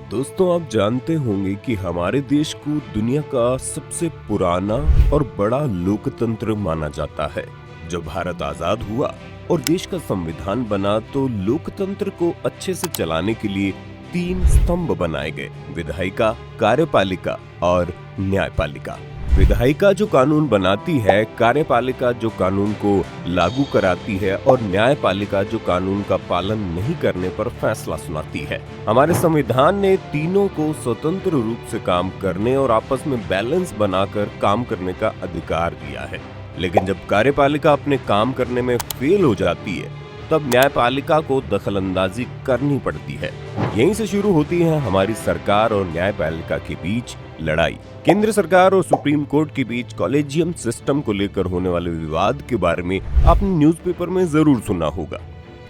दोस्तों, आप जानते होंगे कि हमारे देश को दुनिया का सबसे पुराना और बड़ा लोकतंत्र माना जाता है। जब भारत आजाद हुआ और देश का संविधान बना तो लोकतंत्र को अच्छे से चलाने के लिए 3 स्तंभ बनाए गए: विधायिका, कार्यपालिका और न्यायपालिका। विधायिका जो कानून बनाती है, कार्यपालिका जो कानून को लागू कराती है और न्यायपालिका जो कानून का पालन नहीं करने पर फैसला सुनाती है। हमारे संविधान ने तीनों को स्वतंत्र रूप से काम करने और आपस में बैलेंस बनाकर काम करने का अधिकार दिया है। लेकिन जब कार्यपालिका अपने काम करने में फेल हो जाती है तब न्यायपालिका को दखलंदाजी करनी पड़ती है। यहीं से शुरू होती है हमारी सरकार और न्यायपालिका के बीच लड़ाई। केंद्र सरकार और सुप्रीम कोर्ट के बीच कॉलेजियम सिस्टम को लेकर होने वाले विवाद के बारे में आपने न्यूज़पेपर में जरूर सुना होगा।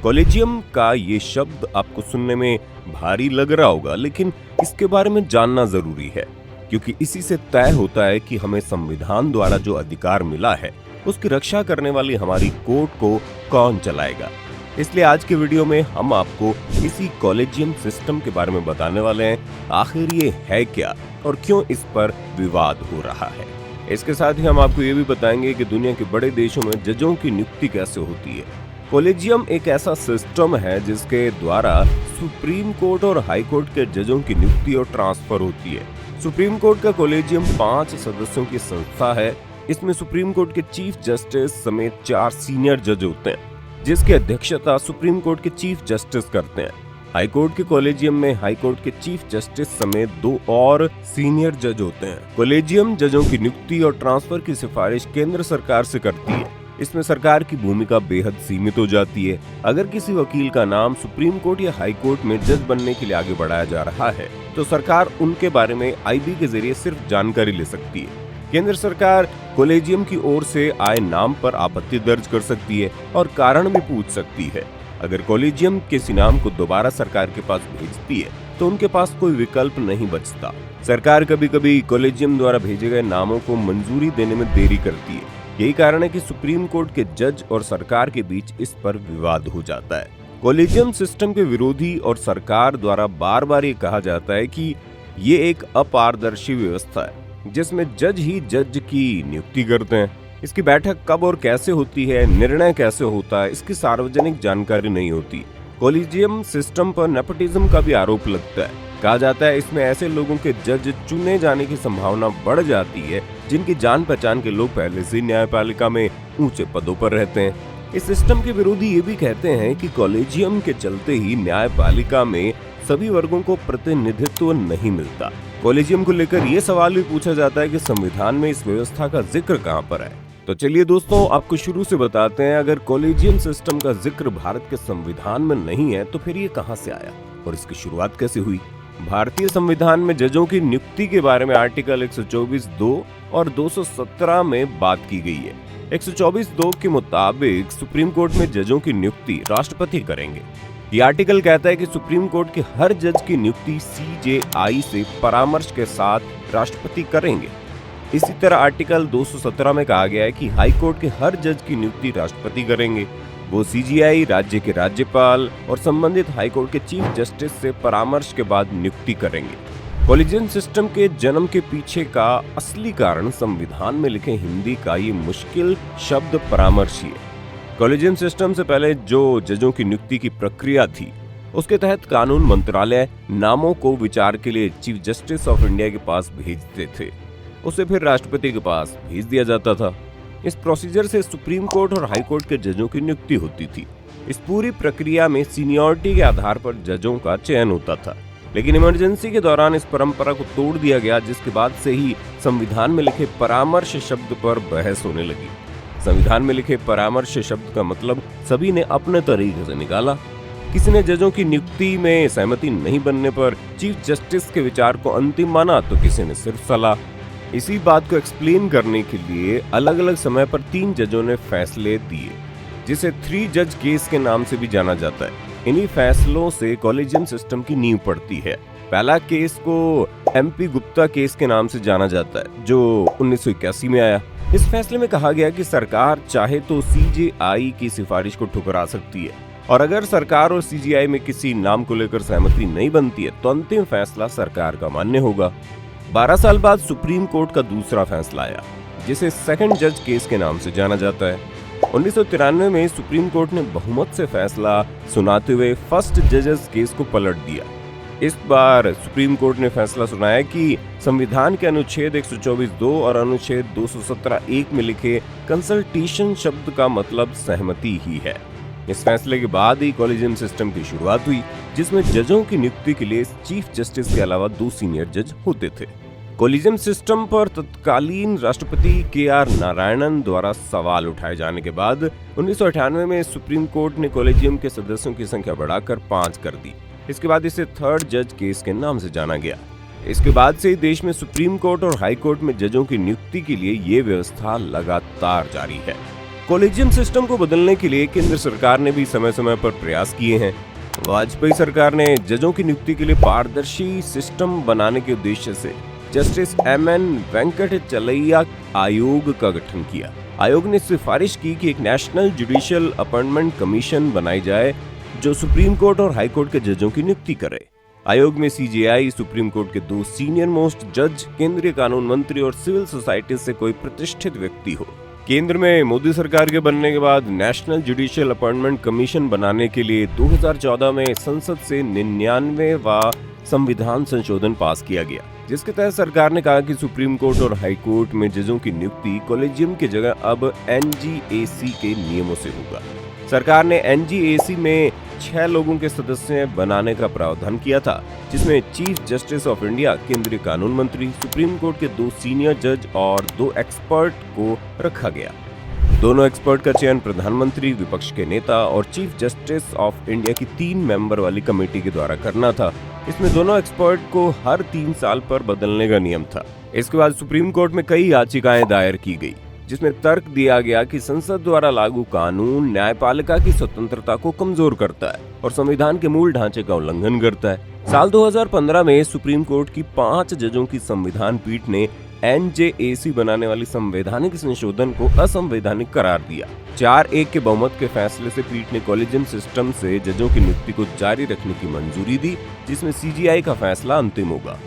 कॉलेजियम का ये शब्द आपको सुनने में भारी लग रहा होगा, लेकिन इसके बारे में जानना जरूरी है, क्योंकि इसी से तय होता है कि हमें संविधान द्वारा जो अधिकार मिला है उसकी रक्षा करने वाली हमारी कोर्ट को कौन चलाएगा। इसलिए आज के वीडियो में हम आपको इसी कॉलेजियम सिस्टम के बारे में बताने वाले हैं। आखिर ये है क्या और क्यों इस पर विवाद हो रहा है। इसके साथ ही हम आपको ये भी बताएंगे कि दुनिया के बड़े देशों में जजों की नियुक्ति कैसे होती है। कॉलेजियम एक ऐसा सिस्टम है जिसके द्वारा सुप्रीम कोर्ट और हाई कोर्ट के जजों की नियुक्ति और ट्रांसफर होती है। सुप्रीम कोर्ट का कॉलेजियम 5 सदस्यों की संस्था है। इसमें सुप्रीम कोर्ट के चीफ जस्टिस समेत 4 सीनियर जज होते हैं, जिसकी अध्यक्षता सुप्रीम कोर्ट के चीफ जस्टिस करते हैं। हाई कोर्ट के कॉलेजियम में हाई कोर्ट के चीफ जस्टिस समेत 2 और सीनियर जज होते हैं। कॉलेजियम जजों की नियुक्ति और ट्रांसफर की सिफारिश केंद्र सरकार से करती है। इसमें सरकार की भूमिका बेहद सीमित हो जाती है। अगर किसी वकील का नाम सुप्रीम कोर्ट या हाई कोर्ट में जज बनने के लिए आगे बढ़ाया जा रहा है तो सरकार उनके बारे में आईबी के जरिए सिर्फ जानकारी ले सकती है। केंद्र सरकार कॉलेजियम की ओर से आए नाम पर आपत्ति दर्ज कर सकती है और कारण भी पूछ सकती है। अगर कॉलेजियम किसी नाम को दोबारा सरकार के पास भेजती है तो उनके पास कोई विकल्प नहीं बचता। सरकार कभी कभी कॉलेजियम द्वारा भेजे गए नामों को मंजूरी देने में देरी करती है। यही कारण है कि सुप्रीम कोर्ट के जज और सरकार के बीच इस पर विवाद हो जाता है। कॉलेजियम सिस्टम के विरोधी और सरकार द्वारा बार बार ये कहा जाता है कि ये एक अपारदर्शी व्यवस्था है जिसमें जज ही जज की नियुक्ति करते हैं। इसकी बैठक कब और कैसे होती है, निर्णय कैसे होता है, इसकी सार्वजनिक जानकारी नहीं होती। कॉलेजियम सिस्टम पर नेपोटिज्म का भी आरोप लगता है। कहा जाता है इसमें ऐसे लोगों के जज चुने जाने की संभावना बढ़ जाती है जिनकी जान पहचान के लोग पहले से न्यायपालिका में ऊंचे पदों पर रहते हैं। इस सिस्टम के विरोधी ये भी कहते हैं कि कॉलेजियम के चलते ही न्यायपालिका में सभी वर्गों को प्रतिनिधित्व नहीं मिलता। कॉलेजियम को लेकर ये सवाल भी पूछा जाता है कि संविधान में इस व्यवस्था का जिक्र कहां पर है। तो चलिए दोस्तों, आपको शुरू से बताते हैं, अगर कॉलेजियम सिस्टम का जिक्र भारत के संविधान में नहीं है तो फिर ये कहां से आया और इसकी शुरुआत कैसे हुई। भारतीय संविधान में जजों की नियुक्ति के बारे में आर्टिकल 124(2) और 217 में बात की गई है। 124(2) के मुताबिक सुप्रीम कोर्ट में जजों की नियुक्ति राष्ट्रपति करेंगे। ये आर्टिकल कहता है कि सुप्रीम कोर्ट के हर जज की नियुक्ति CJI से परामर्श के साथ राष्ट्रपति करेंगे। इसी तरह आर्टिकल 217 में कहा गया है कि हाई कोर्ट के हर जज की नियुक्ति राष्ट्रपति करेंगे। वो CJI, राज्य के राज्यपाल और संबंधित हाई कोर्ट के चीफ जस्टिस से परामर्श के बाद नियुक्ति करेंगे। कॉलेजियम सिस्टम के जन्म के पीछे का असली कारण संविधान में लिखे हिंदी का ये मुश्किल शब्द परामर्श ही है। कॉलेजियम सिस्टम से पहले जो जजों की नियुक्ति की प्रक्रिया थी उसके तहत कानून मंत्रालय नामों को विचार के लिए चीफ जस्टिस ऑफ इंडिया के पास भेजते थे। उसे फिर राष्ट्रपति के पास भेज दिया जाता था। इस प्रोसीजर से सुप्रीम कोर्ट और हाई कोर्ट के जजों की नियुक्ति होती थी। इस पूरी प्रक्रिया में सीनियरिटी के आधार पर जजों का चयन होता था, लेकिन इमरजेंसी के दौरान इस परंपरा को तोड़ दिया गया, जिसके बाद से ही संविधान में लिखे परामर्श शब्द पर बहस होने लगी। संविधान में लिखे परामर्श शब्द का मतलब सभी ने अपने तरीके से निकाला। किसी ने जजों की नियुक्ति में सहमति नहीं बनने पर चीफ जस्टिस के विचार को अंतिम माना तो किसी ने सिर्फ सलाह। इसी बात को एक्सप्लेन करने के लिए अलग अलग समय पर 3 जजों ने फैसले दिए, जिसे 3 जज केस के नाम से भी जाना जाता है। इन्हीं फैसलों से कॉलेजियम सिस्टम की नींव पड़ती है। पहला केस को MP गुप्ता केस के नाम से जाना जाता है, जो 1981 में आया। इस फैसले में कहा गया कि सरकार चाहे तो CJI की सिफारिश को ठुकरा सकती है और अगर सरकार और सीजीआई में किसी नाम को लेकर सहमति नहीं बनती है तो अंतिम फैसला सरकार का मान्य होगा। 12 साल बाद सुप्रीम कोर्ट का दूसरा फैसला आया, जिसे सेकंड जज केस के नाम से जाना जाता है। 1993 में सुप्रीम कोर्ट ने बहुमत से फैसला सुनाते हुए फर्स्ट जजेस केस को पलट दिया। इस बार सुप्रीम कोर्ट ने फैसला सुनाया कि संविधान के अनुच्छेद 124(2) और अनुच्छेद 217(1) में लिखे कंसल्टेशन शब्द का मतलब सहमति ही है। इस फैसले के बाद ही कॉलेजियम सिस्टम की शुरुआत हुई, जिसमें जजों की नियुक्ति के लिए चीफ जस्टिस के अलावा 2 सीनियर जज होते थे। कॉलेजियम सिस्टम पर तत्कालीन राष्ट्रपति के.आर. नारायणन द्वारा सवाल उठाए जाने के बाद 1998 में सुप्रीम कोर्ट ने कॉलेजियम के सदस्यों की संख्या बढ़ाकर 5 कर दी। इसके बाद इसे थर्ड जज केस के नाम से जाना गया। इसके बाद से ही देश में सुप्रीम कोर्ट और हाई कोर्ट में जजों की नियुक्ति के लिए ये व्यवस्था लगातार जारी है। कॉलेजियम सिस्टम को बदलने के लिए केंद्र सरकार ने भी समय समय पर प्रयास किए हैं। वाजपेयी सरकार ने जजों की नियुक्ति के लिए पारदर्शी सिस्टम बनाने के उद्देश्य से जस्टिस M.N. वेंकटचलैया आयोग का गठन किया। आयोग ने सिफारिश की कि एक नेशनल जुडिशियल अपॉइंटमेंट कमीशन बनाई जाए जो सुप्रीम कोर्ट और हाई कोर्ट के जजों की नियुक्ति करे। आयोग में सीजेआई, सुप्रीम कोर्ट के 2 सीनियर मोस्ट जज, केंद्रीय कानून मंत्री और सिविल सोसाइटी से कोई प्रतिष्ठित व्यक्ति हो। केंद्र में मोदी सरकार के बनने के बाद नेशनल जुडिशियल अपॉइंटमेंट कमीशन बनाने के लिए 2014 में संसद से 99वां संविधान संशोधन पास किया गया, जिसके तहत सरकार ने कहा कि सुप्रीम कोर्ट और हाई कोर्ट में जजों की नियुक्ति कॉलेजियम की जगह अब NGAC के नियमों से होगा। सरकार ने NGAC में 6 लोगों के सदस्य बनाने का प्रावधान किया था, जिसमें चीफ जस्टिस ऑफ इंडिया, केंद्रीय कानून मंत्री, सुप्रीम कोर्ट के 2 सीनियर जज और 2 एक्सपर्ट को रखा गया। दोनों एक्सपर्ट का चयन प्रधानमंत्री, विपक्ष के नेता और चीफ जस्टिस ऑफ इंडिया की 3 मेंबर वाली कमेटी के द्वारा करना था। इसमें दोनों एक्सपर्ट को हर 3 साल पर बदलने का नियम था। इसके बाद सुप्रीम कोर्ट में कई याचिकाएं दायर की गई, जिसमें तर्क दिया गया कि संसद द्वारा लागू कानून न्यायपालिका की स्वतंत्रता को कमजोर करता है और संविधान के मूल ढांचे का उल्लंघन करता है। साल 2015 में सुप्रीम कोर्ट की 5 जजों की संविधान पीठ ने NJAC बनाने वाली संवैधानिक संशोधन को असंवैधानिक करार दिया। 4-1 के बहुमत के फैसले से पीठ ने कॉलेजियम सिस्टम से जजों की नियुक्ति को जारी रखने की मंजूरी दी, जिसमें CGI का फैसला अंतिम होगा।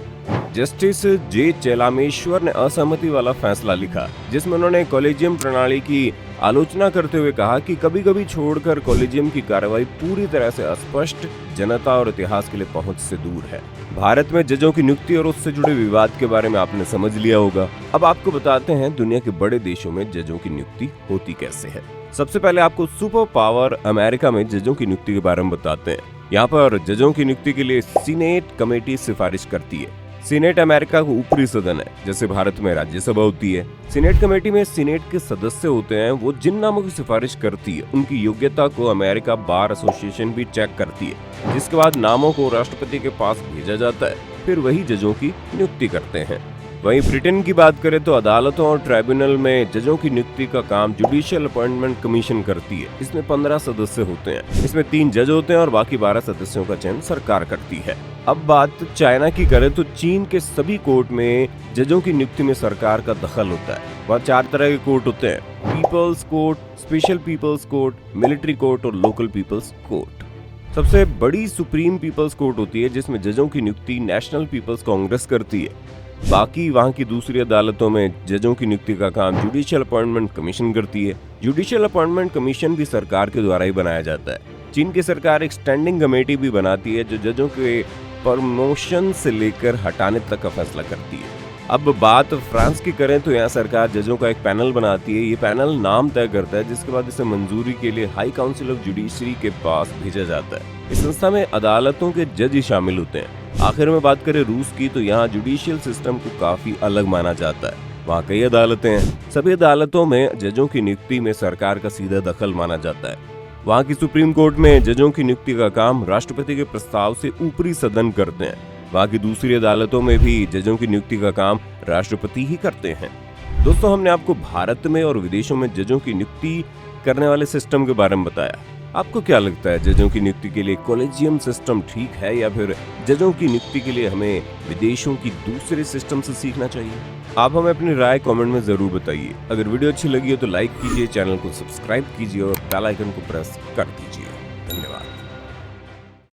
Justice J. चेलामेश्वर ने असहमति वाला फैसला लिखा, जिसमें उन्होंने कॉलेजियम प्रणाली की आलोचना करते हुए कहा कि कभी-कभी छोड़कर कॉलेजियम की कार्रवाई पूरी तरह से अस्पष्ट, जनता और इतिहास के लिए पहुंच से दूर है। भारत में जजों की नियुक्ति और उससे जुड़े विवाद के बारे में आपने समझ लिया होगा। अब आपको बताते हैं दुनिया के बड़े देशों में जजों की नियुक्ति होती कैसे है। सबसे पहले आपको सुपर पावर अमेरिका में जजों की नियुक्ति के बारे में बताते हैं। यहाँ पर जजों की नियुक्ति के लिए सीनेट कमेटी सिफारिश करती है। सीनेट अमेरिका का ऊपरी सदन है, जैसे भारत में राज्यसभा होती है। सीनेट कमेटी में सीनेट के सदस्य होते हैं। वो जिन नामों की सिफारिश करती है उनकी योग्यता को अमेरिका बार एसोसिएशन भी चेक करती है, जिसके बाद नामों को राष्ट्रपति के पास भेजा जाता है, फिर वही जजों की नियुक्ति करते हैं। वहीं ब्रिटेन की बात करें तो अदालतों और ट्राइब्यूनल में जजों की नियुक्ति का काम जुडिशियल अपॉइंटमेंट कमीशन करती है। इसमें 15 सदस्य होते हैं। इसमें 3 जज होते हैं और बाकी 12 सदस्यों का चयन सरकार करती है। अब बात चाइना की करें तो चीन के सभी कोर्ट में जजों की नियुक्ति में सरकार का दखल होता है। वहाँ 4 तरह के कोर्ट होते हैं: people's court, special people's court, military court और लोकल पीपल्स कोर्ट। सबसे बड़ी सुप्रीम पीपल्स कोर्ट होती है, जिसमें जजों की नियुक्ति नेशनल पीपल्स कांग्रेस करती है। बाकी वहाँ की दूसरी अदालतों में जजों की नियुक्ति का काम जुडिशियल अपॉइंटमेंट कमीशन करती है। जुडिशियल अपॉइंटमेंट कमीशन भी सरकार के द्वारा ही बनाया जाता है। चीन की सरकार एक स्टैंडिंग कमेटी भी बनाती है जो जजों के प्रमोशन से लेकर हटाने तक का फैसला करती है। अब बात फ्रांस की करें तो यहाँ सरकार जजों का एक पैनल बनाती है। ये पैनल नाम तय करता है, जिसके बाद इसे मंजूरी के लिए हाई काउंसिल ऑफ जुडिशरी के पास भेजा जाता है। इस संस्था में अदालतों के जज ही शामिल होते हैं। आखिर में बात करें रूस की तो यहाँ जुडिशियल सिस्टम को काफी अलग माना जाता है। वहाँ कई अदालतें हैं। सभी अदालतों में जजों की नियुक्ति में सरकार का सीधा दखल माना जाता है। वहाँ की सुप्रीम कोर्ट में जजों की नियुक्ति का काम राष्ट्रपति के प्रस्ताव से ऊपरी सदन करते हैं। वहाँ की दूसरी अदालतों में भी जजों की नियुक्ति का काम राष्ट्रपति ही करते हैं। दोस्तों, हमने आपको भारत में और विदेशों में जजों की नियुक्ति करने वाले सिस्टम के बारे में बताया। आपको क्या लगता है, जजों की नियुक्ति के लिए कॉलेजियम सिस्टम ठीक है या फिर जजों की नियुक्ति के लिए हमें विदेशों की दूसरे सिस्टम से सीखना चाहिए? आप हमें अपनी राय कमेंट में जरूर बताइए। अगर वीडियो अच्छी लगी हो तो लाइक कीजिए, चैनल को सब्सक्राइब कीजिए और बेल आइकन को प्रेस कर दीजिए।